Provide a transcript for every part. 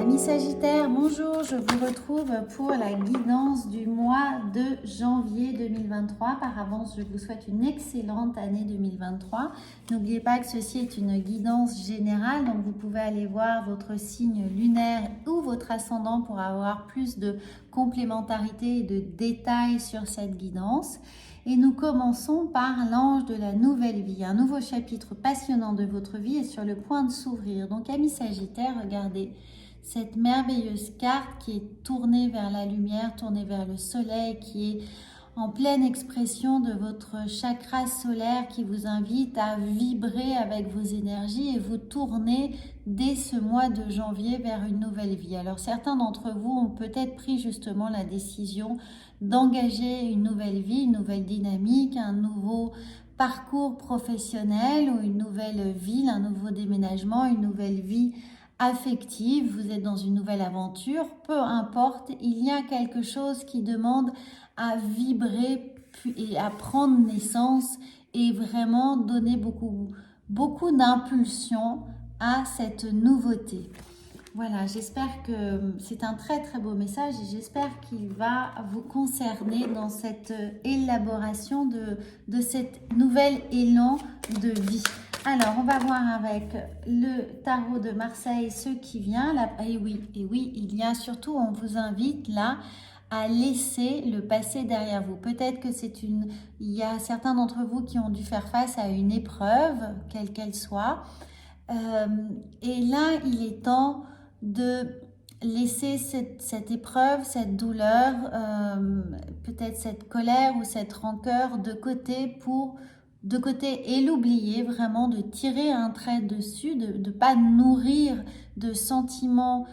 Amis Sagittaires, bonjour, je vous retrouve pour la guidance du mois de janvier 2023. Par avance, je vous souhaite une excellente année 2023. N'oubliez pas que ceci est une guidance générale, donc vous pouvez aller voir votre signe lunaire ou votre ascendant pour avoir plus de complémentarité et de détails sur cette guidance. Et nous commençons par l'ange de la nouvelle vie. Un nouveau chapitre passionnant de votre vie est sur le point de s'ouvrir. Donc, amis Sagittaires, regardez cette merveilleuse carte qui est tournée vers la lumière, tournée vers le soleil, qui est en pleine expression de votre chakra solaire qui vous invite à vibrer avec vos énergies et vous tourner dès ce mois de janvier vers une nouvelle vie. Alors certains d'entre vous ont peut-être pris justement la décision d'engager une nouvelle vie, une nouvelle dynamique, un nouveau parcours professionnel ou une nouvelle ville, un nouveau déménagement, une nouvelle vie affective, vous êtes dans une nouvelle aventure, peu importe, il y a quelque chose qui demande à vibrer et à prendre naissance et vraiment donner beaucoup d'impulsion à cette nouveauté. Voilà, j'espère que c'est un très très beau message et j'espère qu'il va vous concerner dans cette élaboration de cet nouvel élan de vie. Alors, on va voir avec le tarot de Marseille ce qui vient. Là, et oui, il y a surtout, on vous invite là à laisser le passé derrière vous. Peut-être que il y a certains d'entre vous qui ont dû faire face à une épreuve, quelle qu'elle soit. Et là, il est temps de laisser cette épreuve, cette douleur, peut-être cette colère ou cette rancœur de côté et l'oublier, vraiment de tirer un trait dessus, de ne pas nourrir de sentiments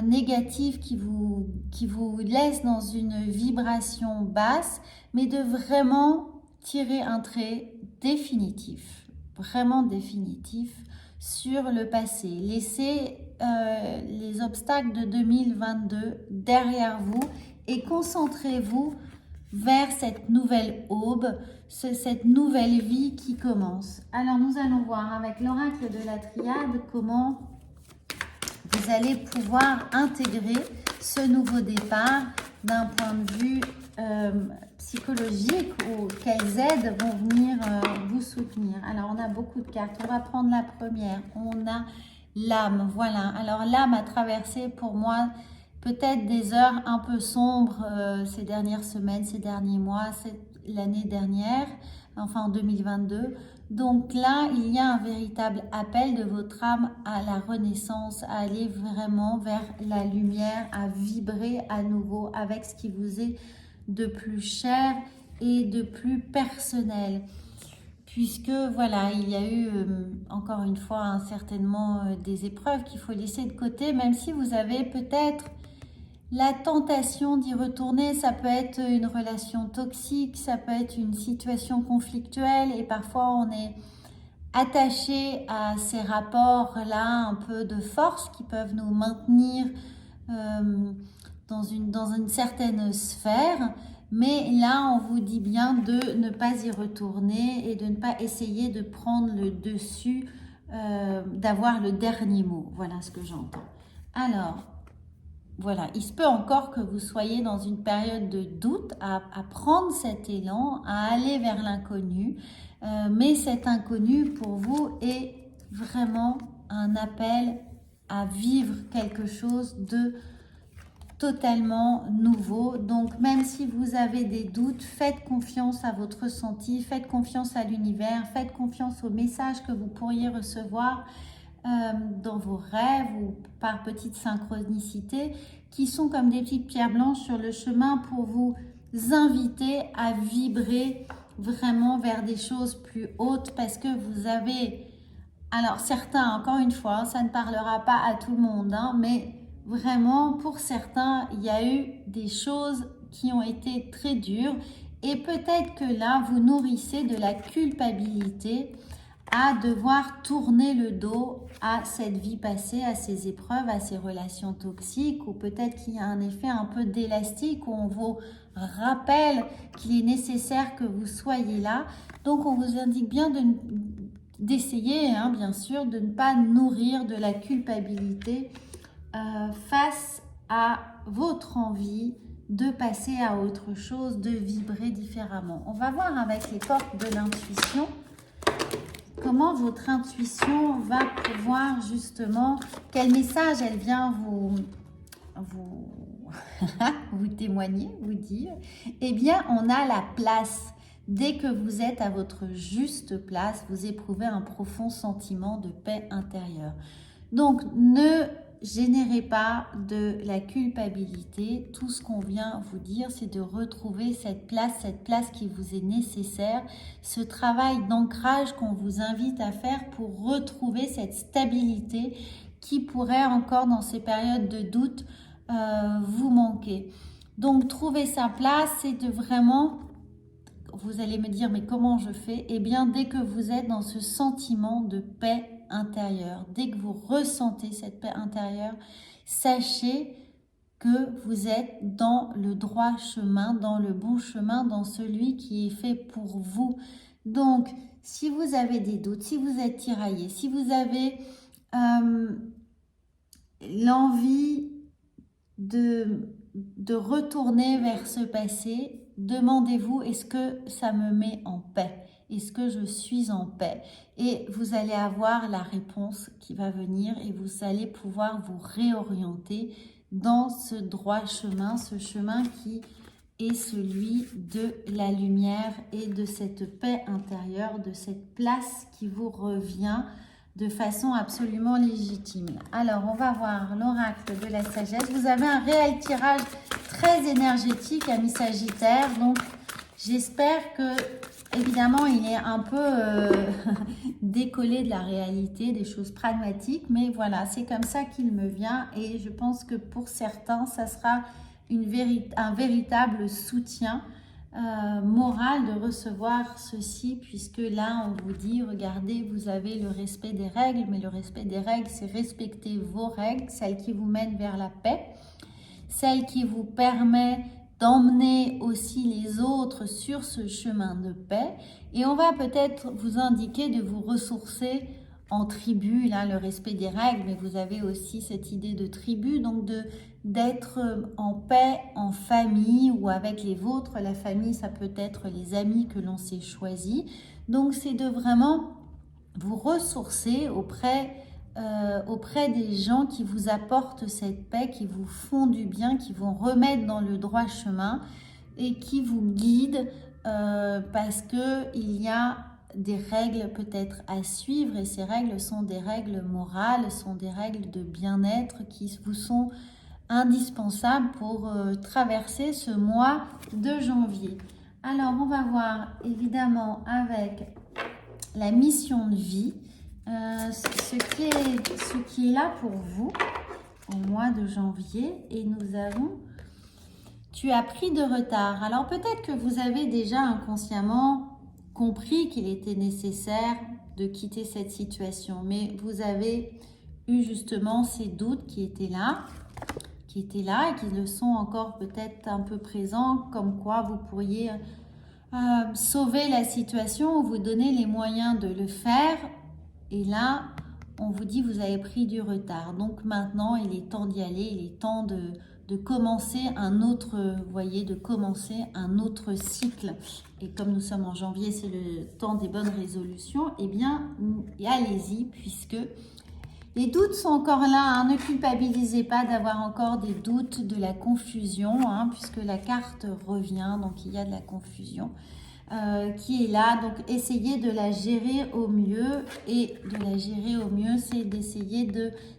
négatifs qui vous laissent dans une vibration basse, mais de vraiment tirer un trait définitif, vraiment définitif sur le passé. Laissez les obstacles de 2022 derrière vous et concentrez-vous vers cette nouvelle aube, cette nouvelle vie qui commence. Alors nous allons voir avec l'oracle de la triade comment vous allez pouvoir intégrer ce nouveau départ d'un point de vue psychologique ou quelles aides vont venir vous soutenir. Alors on a beaucoup de cartes, on va prendre la première, on a l'âme, voilà. Alors l'âme a traversé pour moi peut-être des heures un peu sombres ces dernières semaines, ces derniers mois, l'année dernière, enfin en 2022. Donc là, il y a un véritable appel de votre âme à la renaissance, à aller vraiment vers la lumière, à vibrer à nouveau avec ce qui vous est de plus cher et de plus personnel. Puisque voilà, il y a eu encore une fois certainement des épreuves qu'il faut laisser de côté, même si vous avez peut-être la tentation d'y retourner. Ça peut être une relation toxique, ça peut être une situation conflictuelle et parfois on est attaché à ces rapports-là un peu de force qui peuvent nous maintenir dans une certaine sphère. Mais là, on vous dit bien de ne pas y retourner et de ne pas essayer de prendre le dessus, d'avoir le dernier mot. Voilà ce que j'entends. Alors, voilà, il se peut encore que vous soyez dans une période de doute à prendre cet élan, à aller vers l'inconnu. Mais cet inconnu pour vous est vraiment un appel à vivre quelque chose de totalement nouveau. Donc même si vous avez des doutes, faites confiance à votre ressenti, faites confiance à l'univers, faites confiance aux messages que vous pourriez recevoir dans vos rêves ou par petite synchronicité qui sont comme des petites pierres blanches sur le chemin pour vous inviter à vibrer vraiment vers des choses plus hautes parce que vous avez, alors certains, encore une fois, ça ne parlera pas à tout le monde, hein, mais vraiment pour certains, il y a eu des choses qui ont été très dures et peut-être que là, vous nourrissez de la culpabilité à devoir tourner le dos à cette vie passée, à ces épreuves, à ces relations toxiques, ou peut-être qu'il y a un effet un peu d'élastique où on vous rappelle qu'il est nécessaire que vous soyez là. Donc on vous indique bien d'essayer, bien sûr, de ne pas nourrir de la culpabilité face à votre envie de passer à autre chose, de vibrer différemment. On va voir avec les portes de l'intuition comment votre intuition va pouvoir justement, quel message elle vient vous témoigner, vous dire. Eh bien, on a la place. Dès que vous êtes à votre juste place, vous éprouvez un profond sentiment de paix intérieure. Donc, ne générez pas de la culpabilité. Tout ce qu'on vient vous dire, c'est de retrouver cette place qui vous est nécessaire, ce travail d'ancrage qu'on vous invite à faire pour retrouver cette stabilité qui pourrait encore dans ces périodes de doute vous manquer. Donc, trouver sa place, c'est de vraiment... Vous allez me dire, mais comment je fais? Eh bien, dès que vous êtes dans ce sentiment de paix intérieure, dès que vous ressentez cette paix intérieure, sachez que vous êtes dans le droit chemin, dans le bon chemin, dans celui qui est fait pour vous. Donc, si vous avez des doutes, si vous êtes tiraillé, si vous avez l'envie de retourner vers ce passé, demandez-vous, est-ce que ça me met en paix? Est-ce que je suis en paix? Et vous allez avoir la réponse qui va venir et vous allez pouvoir vous réorienter dans ce droit chemin, ce chemin qui est celui de la lumière et de cette paix intérieure, de cette place qui vous revient de façon absolument légitime. Alors, on va voir l'oracle de la sagesse. Vous avez un réel tirage très énergétique, ami Sagittaire. Donc, j'espère que, évidemment, il est un peu décollé de la réalité, des choses pragmatiques. Mais voilà, c'est comme ça qu'il me vient. Et je pense que pour certains, ça sera un véritable soutien moral de recevoir ceci, puisque là on vous dit, regardez, vous avez le respect des règles, mais le respect des règles, c'est respecter vos règles, celles qui vous mènent vers la paix, celles qui vous permet d'emmener aussi les autres sur ce chemin de paix. Et on va peut-être vous indiquer de vous ressourcer en tribu, là, le respect des règles, mais vous avez aussi cette idée de tribu, donc d'être en paix, en famille ou avec les vôtres. La famille, ça peut être les amis que l'on s'est choisis. Donc, c'est de vraiment vous ressourcer auprès des gens qui vous apportent cette paix, qui vous font du bien, qui vous remettent dans le droit chemin et qui vous guident parce qu'il y a des règles peut-être à suivre et ces règles sont des règles morales, sont des règles de bien-être qui vous sont indispensables pour traverser ce mois de janvier. Alors, on va voir évidemment avec la mission de vie, ce qui est là pour vous au mois de janvier. Et nous avons, tu as pris de retard. Alors, peut-être que vous avez déjà inconsciemment compris qu'il était nécessaire de quitter cette situation, mais vous avez eu justement ces doutes qui étaient là et qui le sont encore peut-être un peu présents, comme quoi vous pourriez sauver la situation ou vous donner les moyens de le faire. Et là, on vous dit vous avez pris du retard. Donc maintenant, il est temps d'y aller, il est temps de commencer un autre, vous voyez, de commencer un autre cycle. Et comme nous sommes en janvier, c'est le temps des bonnes résolutions, eh bien, allez-y, puisque les doutes sont encore là. Hein. Ne culpabilisez pas d'avoir encore des doutes, de la confusion, hein, puisque la carte revient, donc il y a de la confusion qui est là. Donc, essayez de la gérer au mieux. Et de la gérer au mieux, c'est d'essayer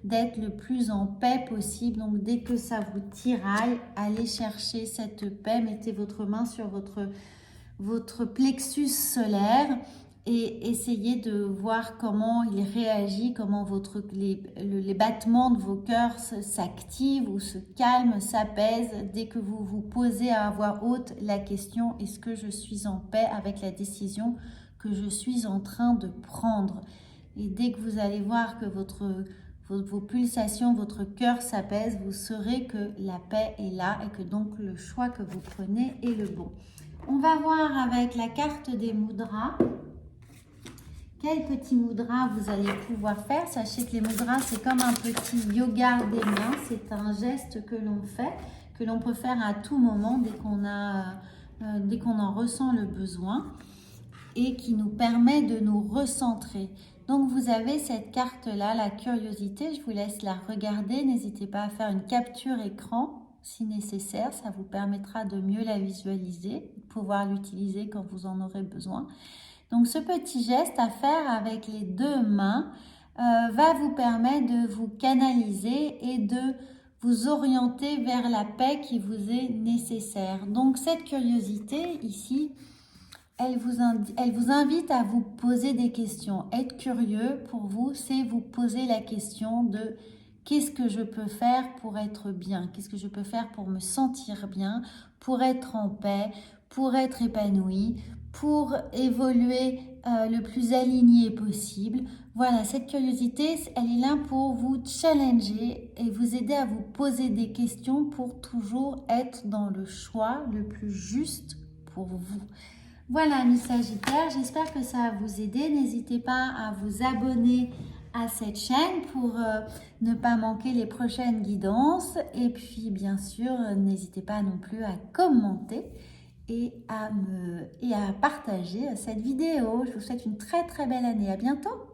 d'être le plus en paix possible. Donc, dès que ça vous tiraille, allez chercher cette paix. Mettez votre main sur votre plexus solaire et essayez de voir comment il réagit, comment les battements de vos cœurs s'activent ou se calment, s'apaisent dès que vous vous posez à voix haute la question: est-ce que je suis en paix avec la décision que je suis en train de prendre? Et dès que vous allez voir que vos pulsations, votre cœur s'apaise, vous saurez que la paix est là et que donc le choix que vous prenez est le bon. On va voir avec la carte des mudras quel petit mudra vous allez pouvoir faire. Sachez que les mudras, c'est comme un petit yoga des mains. C'est un geste que l'on fait, que l'on peut faire à tout moment dès qu'on en ressent le besoin et qui nous permet de nous recentrer. Donc vous avez cette carte-là, la curiosité. Je vous laisse la regarder. N'hésitez pas à faire une capture écran si nécessaire. Ça vous permettra de mieux la visualiser, de pouvoir l'utiliser quand vous en aurez besoin. Donc ce petit geste à faire avec les deux mains va vous permettre de vous canaliser et de vous orienter vers la paix qui vous est nécessaire. Donc cette curiosité ici, elle vous invite à vous poser des questions. Être curieux pour vous, c'est vous poser la question de qu'est-ce que je peux faire pour être bien? Qu'est-ce que je peux faire pour me sentir bien, pour être en paix, pour être épanoui, pour évoluer le plus aligné possible. Voilà, cette curiosité, elle est là pour vous challenger et vous aider à vous poser des questions pour toujours être dans le choix le plus juste pour vous. Voilà, amis Sagittaires, j'espère que ça va vous aider. N'hésitez pas à vous abonner à cette chaîne pour ne pas manquer les prochaines guidances. Et puis, bien sûr, n'hésitez pas non plus à commenter et à partager cette vidéo. Je vous souhaite une très très belle année. À bientôt!